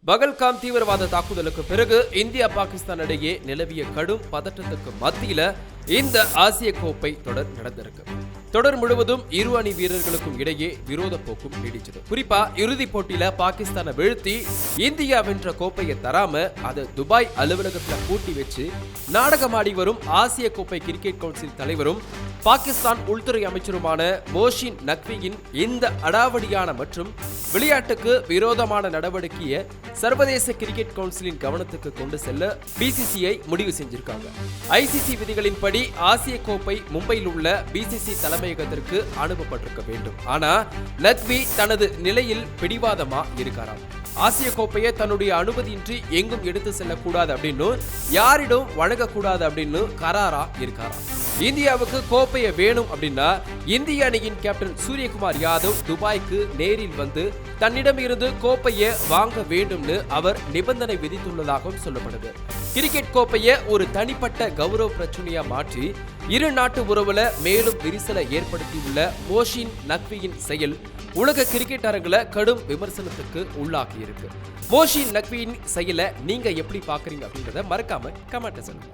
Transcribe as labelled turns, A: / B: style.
A: பகல்காம் தீவிரவாத தாக்குதலுக்கு பிறகு இந்தியா பாகிஸ்தான் இடையே நிலவிய கடும் பதற்றத்துக்கு மத்தியில இந்த ஆசிய கோப்பை தொடர் நடந்திருக்கு. தொடர் முழுவதும் இரு அணி வீரர்களுக்கும் இடையே விரோத போக்கும் நீடிச்சது. குறிப்பா இறுதிப் போட்டியில பாகிஸ்தானை வீழ்த்தி இந்தியா வென்ற கோப்பையை தராம அதை துபாய் அலுவலகத்துல பூட்டி வச்சு நாடகமாடி வரும் ஆசிய கோப்பை கிரிக்கெட் கவுன்சில் தலைவரும் பாகிஸ்தான் உள்துறை அமைச்சருமான மோஷின் நக்வியின் இந்த அடாவடியான மற்றும் விளையாட்டுக்கு விரோதமான நடவடிக்கையை சர்வதேச கிரிக்கெட் கவுன்சிலின் கவனத்துக்கு கொண்டு செல்ல பிசிசிஐ முடிவு செஞ்சிருக்காங்க. ஐசிசி விதிகளின்படி ஆசிய கோப்பை மும்பையில் உள்ள பிசிசி தலைமையகத்திற்கு அனுப்பப்பட்டிருக்க வேண்டும். ஆனா நக்வி தனது நிலையில் பிடிவாதமா இருக்காராம். ஆசிய கோப்பையை தன்னுடைய அனுமதியின்றி எங்கும் எடுத்து செல்லக்கூடாது அப்படின்னு, யாரிடம் வழங்கக்கூடாது அப்படின்னு கராரா இருக்காராம். இந்தியாவுக்கு கோப்பையை வேணும் அப்படின்னா இந்திய அணியின் கேப்டன் சூரியகுமார் யாதவ் துபாய்க்கு நேரில் வந்து தன்னிடம் இருந்து கோப்பையை வாங்க வேண்டும்னு அவர் நிபந்தனை விதித்துள்ளதாகவும் சொல்லப்படுது. கிரிக்கெட் கோப்பையை ஒரு தனிப்பட்ட கௌரவ பிரச்சனையா மாற்றி இரு நாட்டு உறவுல மேலும் விரிசலை ஏற்படுத்தியுள்ள மோஷின் நக்வியின் செயல் உலக கிரிக்கெட் அரங்குல கடும் விமர்சனத்துக்கு உள்ளாகி இருக்கு. மோஷின் நக்வியின் செயலை நீங்க எப்படி பாக்குறீங்க அப்படின்றத மறக்காம கமெண்ட்ல சொல்லுங்க.